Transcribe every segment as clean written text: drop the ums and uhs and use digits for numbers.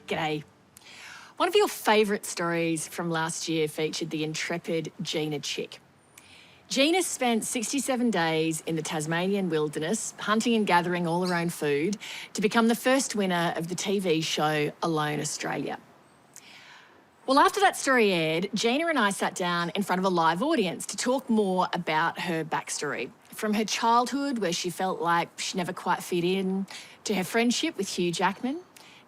G'day. One of your favourite stories from last year featured the intrepid Gina Chick. Gina spent 67 days in the Tasmanian wilderness, hunting and gathering all her own food, to become the first winner of the TV show Alone Australia. Well, after that story aired, Gina and I sat down in front of a live audience to talk more about her backstory. From her childhood, where she felt like she never quite fit in, to her friendship with Hugh Jackman,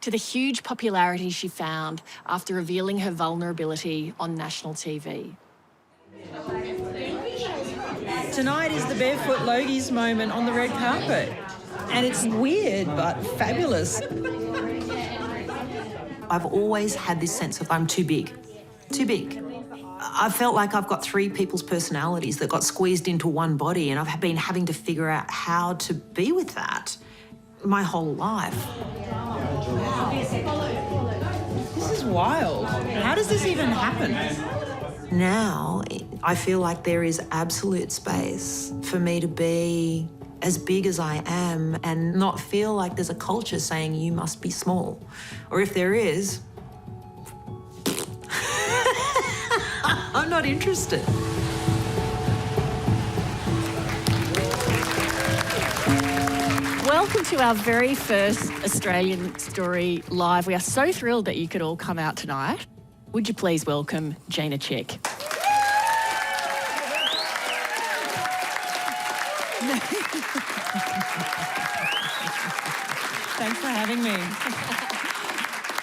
to the huge popularity she found after revealing her vulnerability on national TV. Tonight is the barefoot Logies moment on the red carpet. And it's weird, but fabulous. I've always had this sense of I'm too big. Too big. I felt like I've got three people's personalities that got squeezed into one body, and I've been having to figure out how to be with that my whole life. This is wild. How does this even happen? Now, I feel like there is absolute space for me to be as big as I am and not feel like there's a culture saying you must be small. Or if there is, I'm not interested. Welcome to our very first Australian Story Live. We are so thrilled that you could all come out tonight. Would you please welcome Gina Chick? Thanks for having me.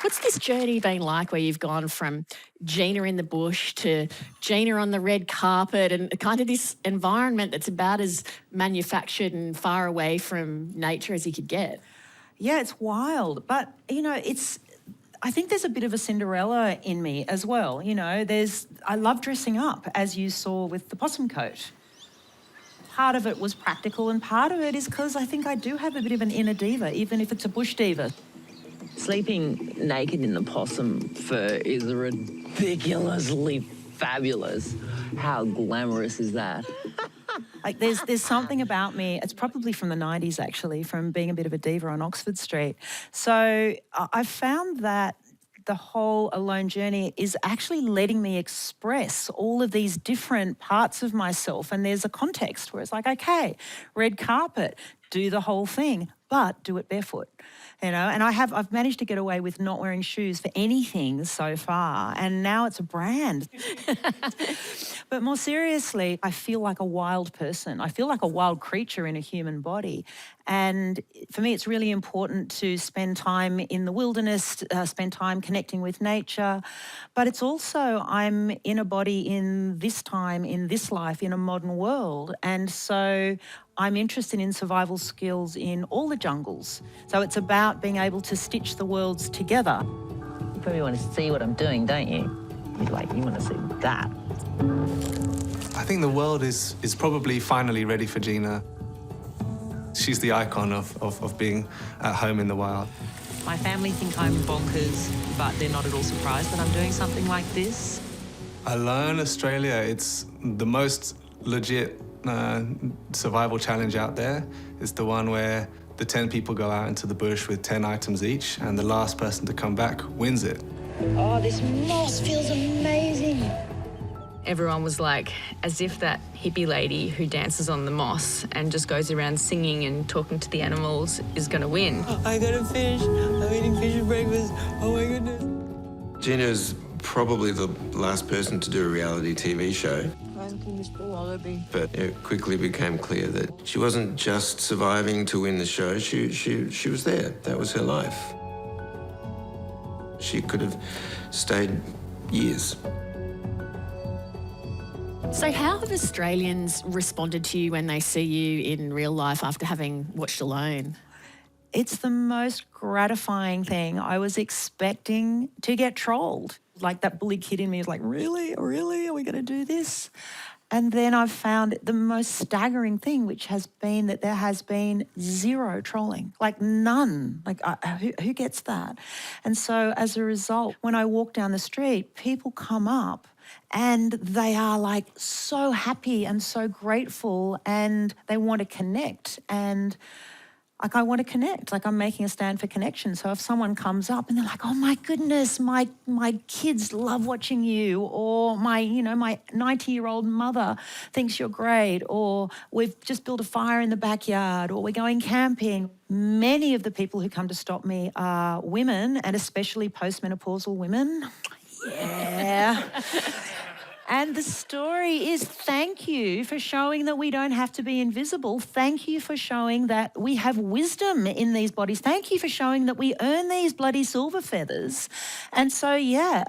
What's this journey been like where you've gone from Gina in the bush to Gina on the red carpet and kind of this environment that's about as manufactured and far away from nature as you could get? Yeah, it's wild. But, you know, I think there's a bit of a Cinderella in me as well. You know, I love dressing up, as you saw with the possum coat. Part of it was practical and part of it is because I think I do have a bit of an inner diva, even if it's a bush diva. Sleeping naked in the possum fur is ridiculously fabulous. How glamorous is that? Like there's something about me, it's probably from the 90s actually, from being a bit of a diva on Oxford Street. So I found that the whole alone journey is actually letting me express all of these different parts of myself. And there's a context where it's like, okay, red carpet, do the whole thing, but do it barefoot. You know, and I've managed to get away with not wearing shoes for anything so far, and now it's a brand. But more seriously, I feel like a wild person. I feel like a wild creature in a human body. And for me, it's really important to spend time in the wilderness, spend time connecting with nature. But it's also, I'm in a body in this time, in this life, in a modern world. And so I'm interested in survival skills in all the jungles. So it's about being able to stitch the worlds together. You probably want to see what I'm doing, don't you? You want to see that. I think the world is probably finally ready for Gina. She's the icon of being at home in the wild. My family think I'm bonkers, but they're not at all surprised that I'm doing something like this. Alone Australia, it's the most legit survival challenge out there. It's the one where the 10 people go out into the bush with 10 items each, and the last person to come back wins it. Oh, this moss feels amazing. Everyone was like, as if that hippie lady who dances on the moss and just goes around singing and talking to the animals is going to win. I got a fish. I'm eating fish for breakfast. Oh my goodness. Gina's probably the last person to do a reality TV show. But it quickly became clear that she wasn't just surviving to win the show, she was there. That was her life. She could have stayed years. So how have Australians responded to you when they see you in real life after having watched Alone? It's the most gratifying thing. I was expecting to get trolled. Like that bully kid in me is like, really? Really? Are we going to do this? And then I've found the most staggering thing, which has been that there has been zero trolling, like none. Like who gets that? And so as a result, when I walk down the street, people come up and they are like so happy and so grateful and they want to connect. And like I want to connect, like I'm making a stand for connection. So if someone comes up and they're like, oh my goodness, my kids love watching you, or my 90-year-old mother thinks you're great, or we've just built a fire in the backyard, or we're going camping. Many of the people who come to stop me are women, and especially postmenopausal women. Yeah. And the story is, thank you for showing that we don't have to be invisible. Thank you for showing that we have wisdom in these bodies. Thank you for showing that we earn these bloody silver feathers. And so, yeah,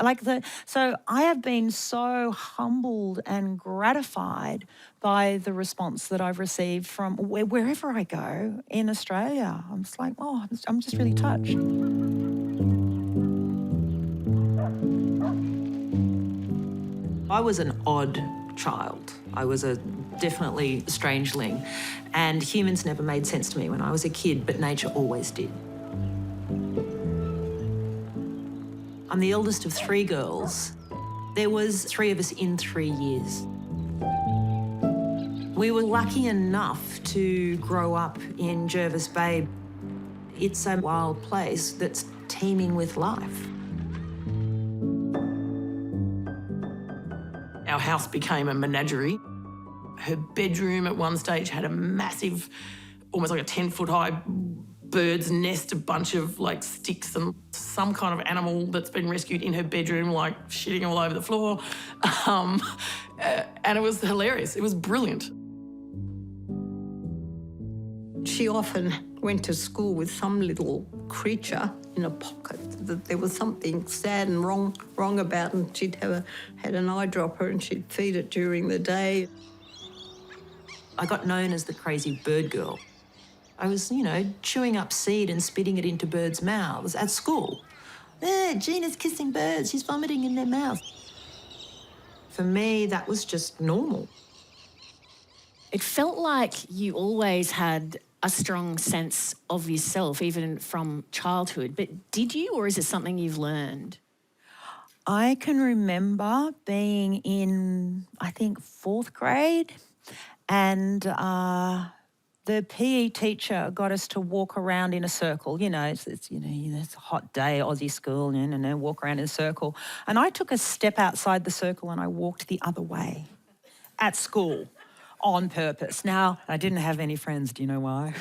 so I have been so humbled and gratified by the response that I've received from wherever I go in Australia. I'm just like, oh, I'm just really touched. I was an odd child. I was a definitely strangeling, and humans never made sense to me when I was a kid, but nature always did. I'm the eldest of 3 girls. There was 3 of us in 3 years. We were lucky enough to grow up in Jervis Bay. It's a wild place that's teeming with life. Our house became a menagerie. Her bedroom at one stage had a massive, almost like a 10-foot high bird's nest, a bunch of like sticks and some kind of animal that's been rescued in her bedroom, like shitting all over the floor. And it was hilarious. It was brilliant. She often went to school with some little creature in a pocket that there was something sad and wrong about, and she'd had an eyedropper and she'd feed it during the day. I got known as the crazy bird girl. I was, chewing up seed and spitting it into birds' mouths at school. Gina's kissing birds, she's vomiting in their mouths. For me, that was just normal. It felt like you always had a strong sense of yourself, even from childhood. But did you, or is it something you've learned? I can remember being in, I think, 4th grade, and the PE teacher got us to walk around in a circle. It's a hot day, Aussie school, walk around in a circle. And I took a step outside the circle and I walked the other way at school. On purpose. Now, I didn't have any friends. Do you know why?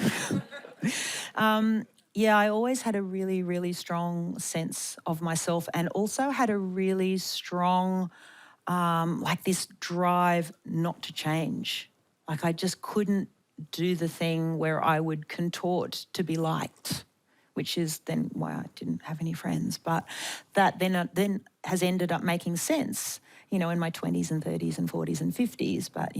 I always had a really, really strong sense of myself, and also had a really strong, this drive not to change. Like I just couldn't do the thing where I would contort to be liked, which is then why I didn't have any friends. But that then has ended up making sense, in my 20s and 30s and 40s and 50s. But,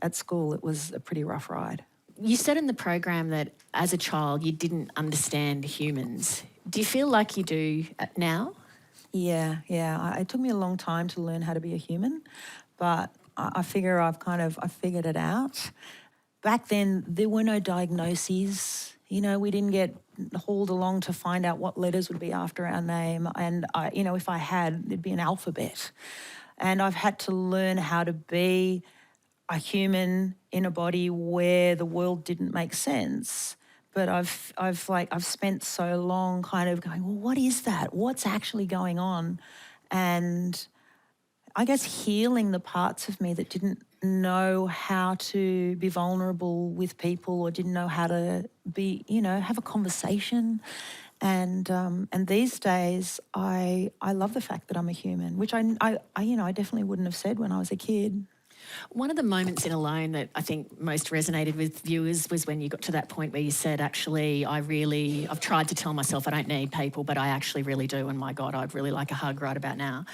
at school it was a pretty rough ride. You said in the program that as a child you didn't understand humans. Do you feel like you do now? Yeah. It took me a long time to learn how to be a human, but I figure I figured it out. Back then there were no diagnoses. We didn't get hauled along to find out what letters would be after our name. And, if I had, it'd be an alphabet. And I've had to learn how to be a human in a body where the world didn't make sense. But I've spent so long kind of going, well, what is that? What's actually going on? And I guess healing the parts of me that didn't know how to be vulnerable with people, or didn't know how to be, have a conversation. And these days, I love the fact that I'm a human, which I definitely wouldn't have said when I was a kid. One of the moments in Alone that I think most resonated with viewers was when you got to that point where you said, actually, I've tried to tell myself I don't need people, but I actually really do, and my God, I'd really like a hug right about now.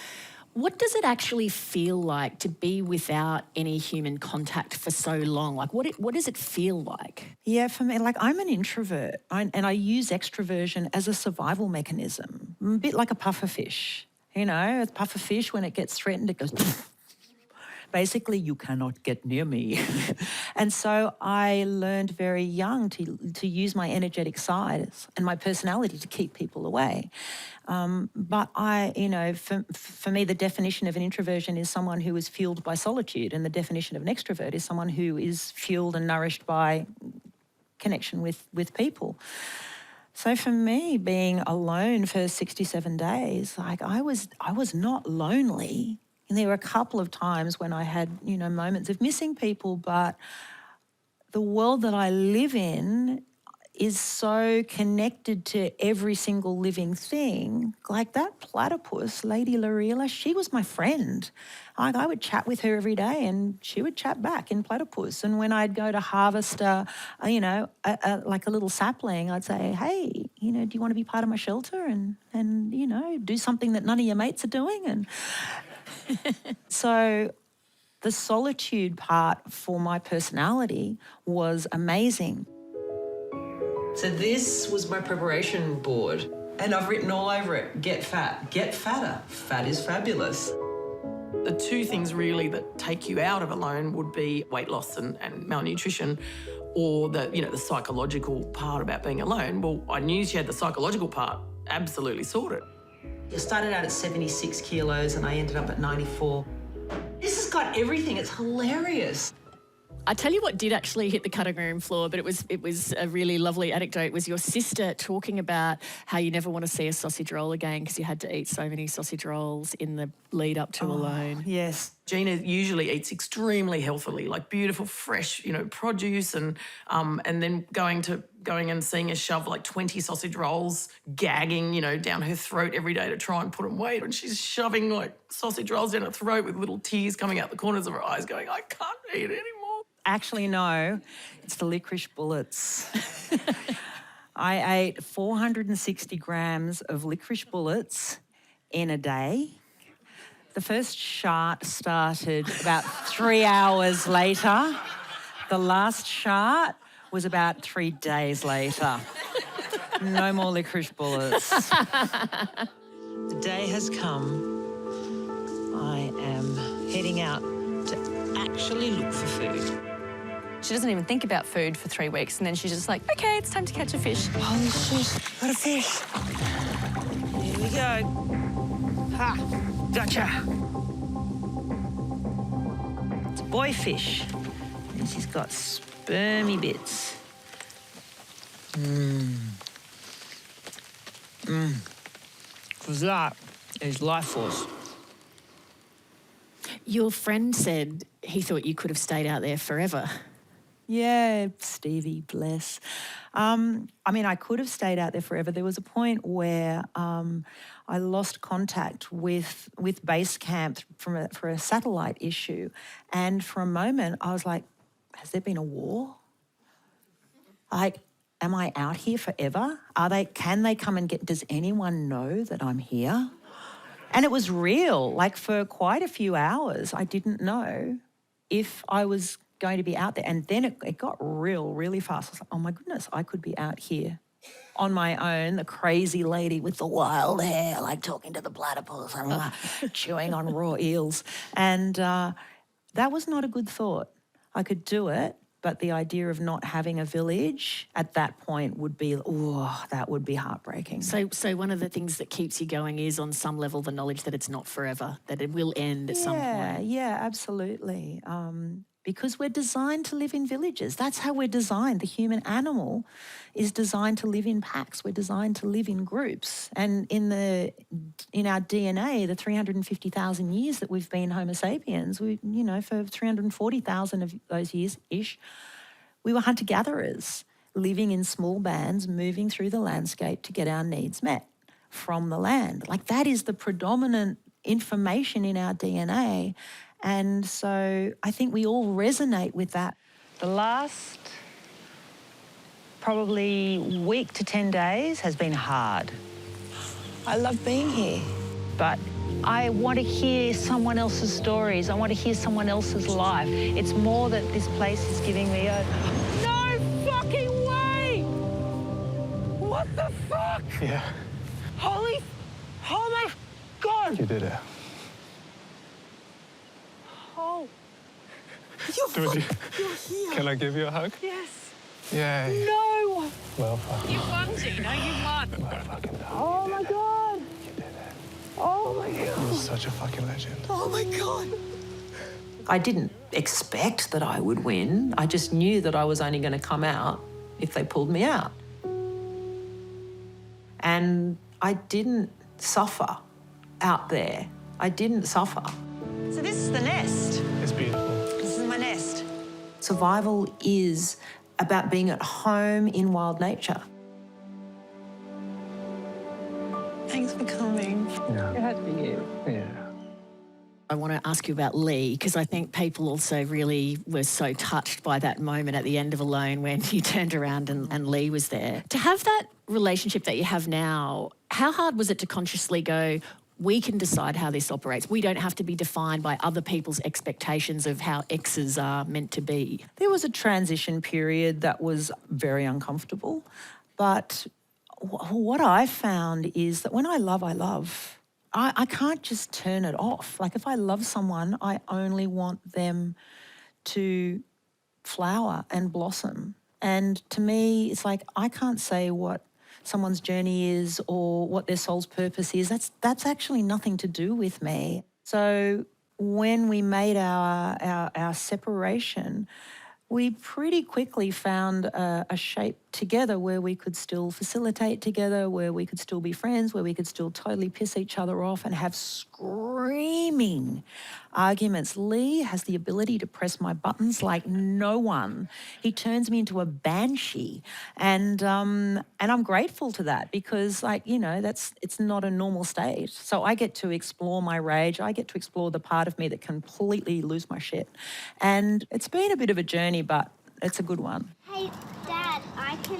What does it actually feel like to be without any human contact for so long? Like, what does it feel like? Yeah, for me, I'm an introvert, and I use extroversion as a survival mechanism, a bit like a pufferfish. A pufferfish, when it gets threatened, it goes... Basically, you cannot get near me. And so I learned very young to use my energetic side and my personality to keep people away. But for me, the definition of an introversion is someone who is fueled by solitude, and the definition of an extrovert is someone who is fueled and nourished by connection with people. So for me, being alone for 67 days, like I was not lonely. And there were a couple of times when I had, you know, moments of missing people, but the world that I live in is so connected to every single living thing. Like that platypus, Lady Lorela, she was my friend. Like I would chat with her every day and she would chat back in platypus. And when I'd go to harvest, like a little sapling, I'd say, hey, you know, do you want to be part of my shelter and you know, do something that none of your mates are doing? And so the solitude part for my personality was amazing. So this was my preparation board, and I've written all over it, get fat, get fatter, fat is fabulous. The two things really that take you out of alone would be weight loss and malnutrition, or the psychological part about being alone. Well, I knew she had the psychological part absolutely sorted. I started out at 76 kilos and I ended up at 94. This has got everything, it's hilarious. I tell you what did actually hit the cutting room floor, but it was a really lovely anecdote, was your sister talking about how you never want to see a sausage roll again because you had to eat so many sausage rolls in the lead up to Alone. Yes. Gina usually eats extremely healthily, like beautiful, fresh, produce, and then going and seeing her shove like 20 sausage rolls, gagging, down her throat every day to try and put on weight. And she's shoving like sausage rolls down her throat with little tears coming out the corners of her eyes going, I can't eat it anymore. Actually, no, it's the licorice bullets. I ate 460 grams of licorice bullets in a day. The first shot started about 3 hours later. The last shot was about 3 days later. No more licorice bullets. The day has come. I am heading out to actually look for food. She doesn't even think about food for 3 weeks, and then she's just like, okay, it's time to catch a fish. Holy shit, got a fish. Here we go. Ha, gotcha. It's a boy fish. And she's got spermy bits. Because that is life force. Your friend said he thought you could have stayed out there forever. Yeah, Stevie, bless. I could have stayed out there forever. There was a point where I lost contact with base camp for a satellite issue. And for a moment, I was like, has there been a war? Like, am I out here forever? Can they come and does anyone know that I'm here? And it was real. Like, for quite a few hours, I didn't know if I was going to be out there. And then it got real, really fast. I was like, oh my goodness, I could be out here on my own, the crazy lady with the wild hair, like talking to the platypus, chewing on raw eels. And that was not a good thought. I could do it, but the idea of not having a village at that point would be, that would be heartbreaking. So one of the things that keeps you going is, on some level, the knowledge that it's not forever, that it will end at some point. Yeah, absolutely. Because we're designed to live in villages. That's how we're designed. The human animal is designed to live in packs. We're designed to live in groups. And in our DNA, the 350,000 years that we've been Homo sapiens, for 340,000 of those years-ish, we were hunter-gatherers, living in small bands, moving through the landscape to get our needs met from the land. Like, that is the predominant information in our DNA. And so I think we all resonate with that. The last probably week to 10 days has been hard. I love being here, but I want to hear someone else's stories. I want to hear someone else's life. It's more that this place is giving me a no fucking way! What the fuck? Yeah. Oh my God! You did it. Oh. You're here. Can I give you a hug? Yes. Yay. No. Well, You won, Gina, you won. well fucking done. Oh my God. You did it. Oh my God. You're such a fucking legend. Oh my God. I didn't expect that I would win. I just knew that I was only going to come out if they pulled me out. And I didn't suffer out there. I didn't suffer. So this is the nest. It's beautiful. This is my nest. Survival is about being at home in wild nature. Thanks for coming. It had to be you. Yeah. I want to ask you about Leigh, because I think people also really were so touched by that moment at the end of Alone when you turned around and Leigh was there. To have that relationship that you have now, how hard was it to consciously go, we can decide how this operates. We don't have to be defined by other people's expectations of how exes are meant to be? There was a transition period that was very uncomfortable, but what I found is that when I love, I love. I can't just turn it off. Like if I love someone, I only want them to flower and blossom. And to me, it's like I can't say what someone's journey is or what their soul's purpose is. That's actually nothing to do with me. So when we made our separation, we pretty quickly found a shape together where we could still facilitate together, where we could still be friends, where we could still totally piss each other off and have screaming arguments. Leigh has the ability to press my buttons like no one. He turns me into a banshee, and I'm grateful to that because, like, you know, it's not a normal state. So I get to explore my rage. I get to explore the part of me that completely lose my shit, and it's been a bit of a journey, but it's a good one. Hey, Dad, I can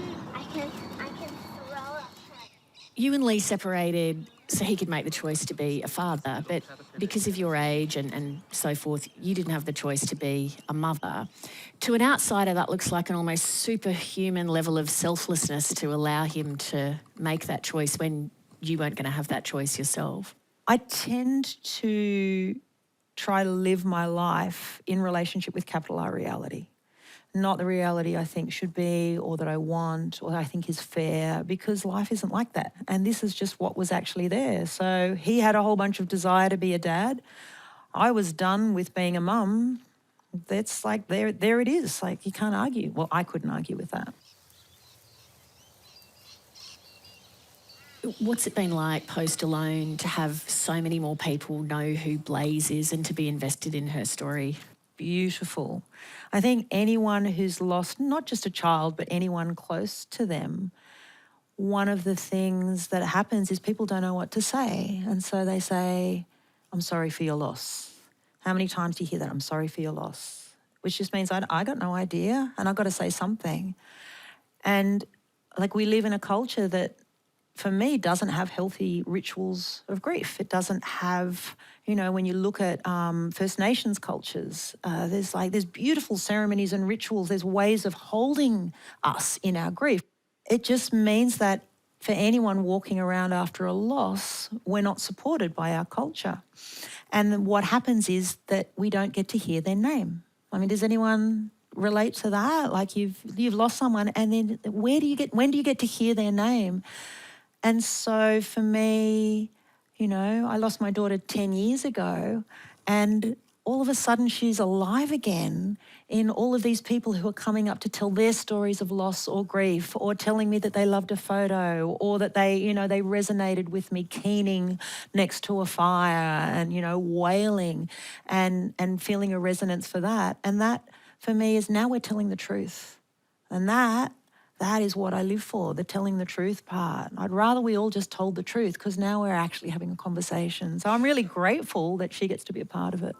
throw it. You and Leigh separated so he could make the choice to be a father, but because of your age and so forth, you didn't have the choice to be a mother. To an outsider, that looks like an almost superhuman level of selflessness to allow him to make that choice when you weren't going to have that choice yourself. I tend to try to live my life in relationship with capital R reality. Not the reality I think should be or that I want or I think is fair, because life isn't like that. And this is just what was actually there. So he had a whole bunch of desire to be a dad. I was done with being a mum. That's like, there it is. Like, you can't argue. Well, I couldn't argue with that. What's it been like post-Alone to have so many more people know who Blaze is and to be invested in her story? Beautiful. I think anyone who's lost not just a child, but anyone close to them, one of the things that happens is people don't know what to say. And so they say, I'm sorry for your loss. How many times do you hear that? I'm sorry for your loss. Which just means I got no idea and I've got to say something. And like, we live in a culture that, for me, doesn't have healthy rituals of grief. It doesn't have, you know, when you look at First Nations cultures, there's beautiful ceremonies and rituals. There's ways of holding us in our grief. It just means that for anyone walking around after a loss, we're not supported by our culture. And what happens is that we don't get to hear their name. I mean, does anyone relate to that? Like, you've lost someone, and then when do you get to hear their name? And so for me, you know, I lost my daughter 10 years ago, and all of a sudden she's alive again in all of these people who are coming up to tell their stories of loss or grief, or telling me that they loved a photo, or that they resonated with me keening next to a fire and, you know, wailing and feeling a resonance for that. And that, for me, is now we're telling the truth. And that is what I live for, the telling the truth part. I'd rather we all just told the truth, because now we're actually having a conversation. So I'm really grateful that she gets to be a part of it.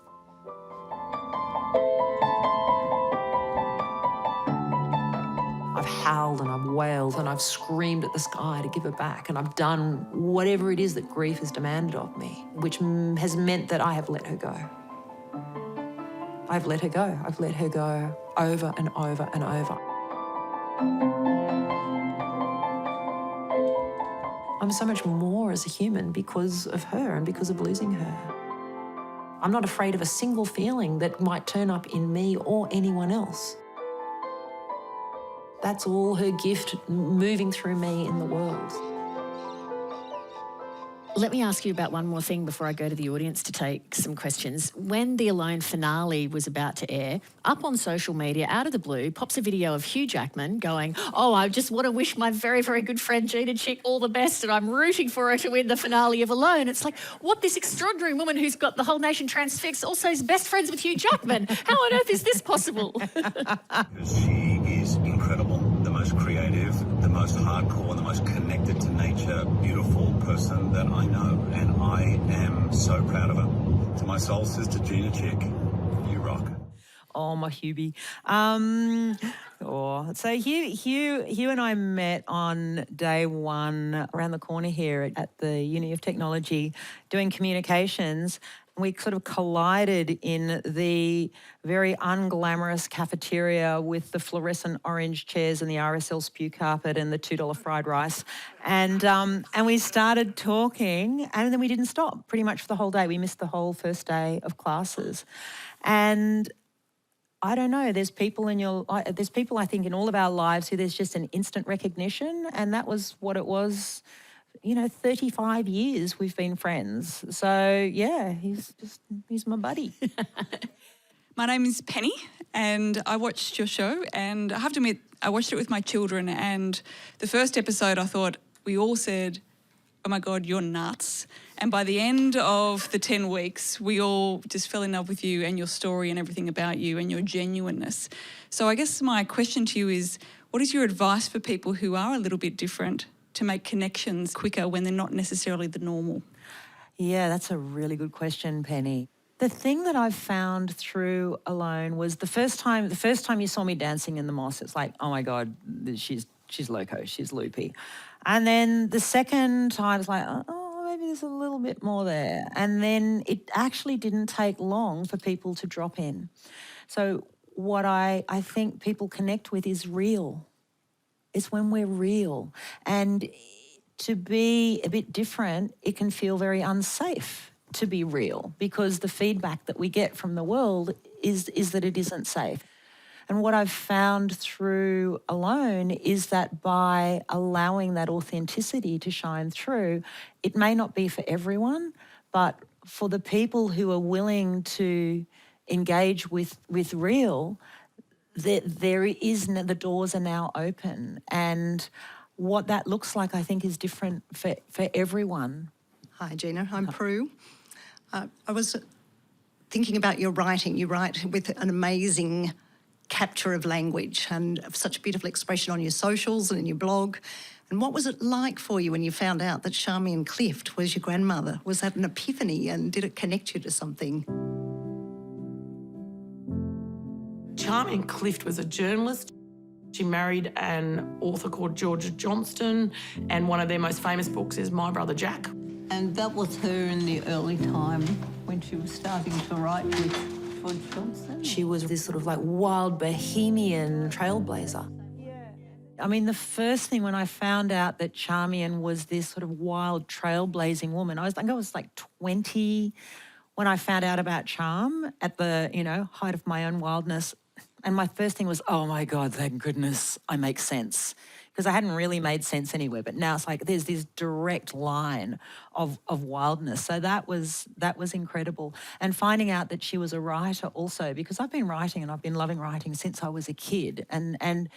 I've howled and I've wailed and I've screamed at the sky to give her back, and I've done whatever it is that grief has demanded of me, which has meant that I have let her go. I've let her go. I've let her go over and over and over. I'm so much more as a human because of her and because of losing her. I'm not afraid of a single feeling that might turn up in me or anyone else. That's all her gift moving through me in the world. Let me ask you about one more thing before I go to the audience to take some questions. When the Alone finale was about to air, up on social media, out of the blue, pops a video of Hugh Jackman going, "Oh, I just want to wish my very, very good friend Gina Chick all the best and I'm rooting for her to win the finale of Alone." It's like, what, this extraordinary woman who's got the whole nation transfixed also is best friends with Hugh Jackman. How on earth is this possible? She is incredible, the most creative, the most hardcore, the most connected to nature, beautiful person that I know, and I am so proud of her. To my soul sister Gina Chick, you rock. Oh, my Hubie. So Hugh and I met on day one around the corner here at the Uni of Technology doing communications. We sort of collided in the very unglamorous cafeteria with the fluorescent orange chairs and the RSL spew carpet and the $2 fried rice. And we started talking, and then we didn't stop pretty much for the whole day. We missed the whole first day of classes. And I don't know, there's people I think in all of our lives who there's just an instant recognition, and that was what it was. 35 years we've been friends. So, yeah, he's my buddy. My name is Penny, and I watched your show, and I have to admit, I watched it with my children, and the first episode I thought, we all said, "Oh my God, you're nuts." And by the end of the 10 weeks, we all just fell in love with you and your story and everything about you and your genuineness. So I guess my question to you is, what is your advice for people who are a little bit different to make connections quicker when they're not necessarily the normal? Yeah, that's a really good question, Penny. The thing that I've found through Alone was the first time you saw me dancing in the moss, it's like, oh my God, she's loco, she's loopy. And then the second time it's like, oh, maybe there's a little bit more there. And then it actually didn't take long for people to drop in. So what I think people connect with is real. It's when we're real. And to be a bit different, it can feel very unsafe to be real because the feedback that we get from the world is that it isn't safe. And what I've found through Alone is that by allowing that authenticity to shine through, it may not be for everyone, but for the people who are willing to engage with real, the doors are now open. And what that looks like, I think, is different for everyone. Hi, Gina. I'm Prue. I was thinking about your writing. You write with an amazing capture of language and such beautiful expression on your socials and in your blog. And what was it like for you when you found out that Charmian Clift was your grandmother? Was that an epiphany, and did it connect you to something? Charmian Clift was a journalist. She married an author called Georgia Johnston, and one of their most famous books is My Brother Jack. And that was her in the early time when she was starting to write with George Johnson. She was this sort of like wild bohemian trailblazer. I mean, the first thing when I found out that Charmian was this sort of wild trailblazing woman, I was like 20 when I found out about Charm at the, height of my own wildness. And my first thing was, oh my God, thank goodness I make sense. Because I hadn't really made sense anywhere, but now it's like there's this direct line of wildness. So that was incredible. And finding out that she was a writer also, because I've been writing and I've been loving writing since I was a kid. And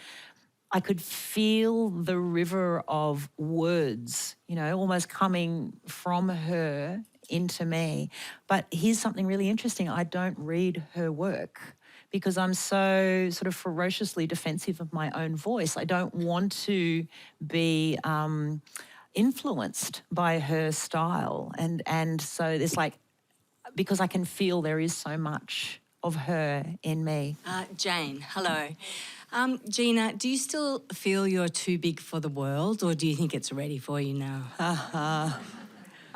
I could feel the river of words, almost coming from her into me. But here's something really interesting. I don't read her work, because I'm so sort of ferociously defensive of my own voice. I don't want to be influenced by her style. And so there's because I can feel there is so much of her in me. Jane, hello. Gina, do you still feel you're too big for the world, or do you think it's ready for you now?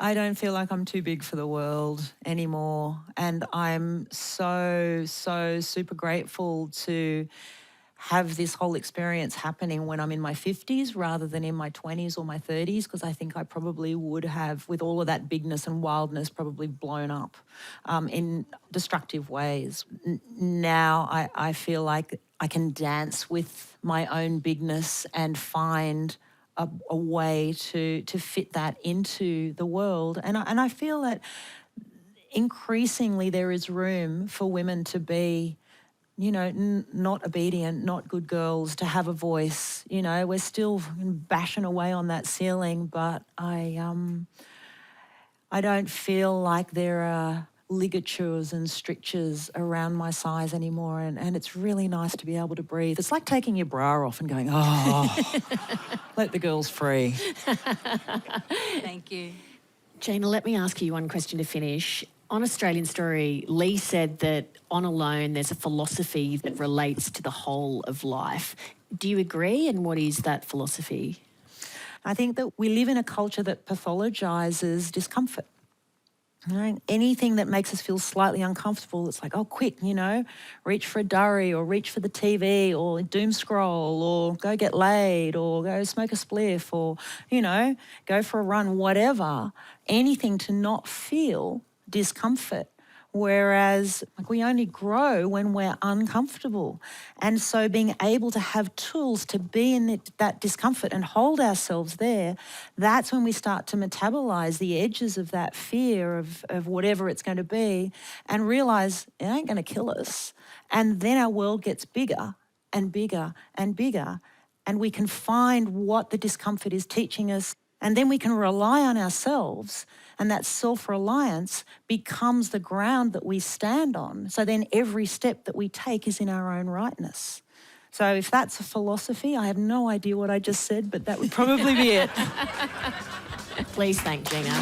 I don't feel like I'm too big for the world anymore. And I'm so super grateful to have this whole experience happening when I'm in my 50s rather than in my 20s or my 30s, because I think I probably would have, with all of that bigness and wildness, probably blown up in destructive ways. Now I feel like I can dance with my own bigness and find a way to fit that into the world. And I feel that increasingly there is room for women to be, not obedient, not good girls, to have a voice. We're still bashing away on that ceiling, but I don't feel like there are ligatures and strictures around my size anymore, and it's really nice to be able to breathe. It's like taking your bra off and going, oh, let the girls free. Thank you. Gina, let me ask you one question to finish. On Australian Story, Leigh said that on Alone, there's a philosophy that relates to the whole of life. Do you agree? And what is that philosophy? I think that we live in a culture that pathologizes discomfort. Anything that makes us feel slightly uncomfortable, it's like, oh, quick, reach for a durry or reach for the TV or doom scroll or go get laid or go smoke a spliff or, go for a run, whatever. Anything to not feel discomfort. Whereas we only grow when we're uncomfortable. And so being able to have tools to be in that discomfort and hold ourselves there, that's when we start to metabolize the edges of that fear of whatever it's going to be and realize it ain't going to kill us. And then our world gets bigger and bigger and bigger, and we can find what the discomfort is teaching us. And then we can rely on ourselves, and that self-reliance becomes the ground that we stand on. So then every step that we take is in our own rightness. So if that's a philosophy, I have no idea what I just said, but that would probably be it. Please thank Gina.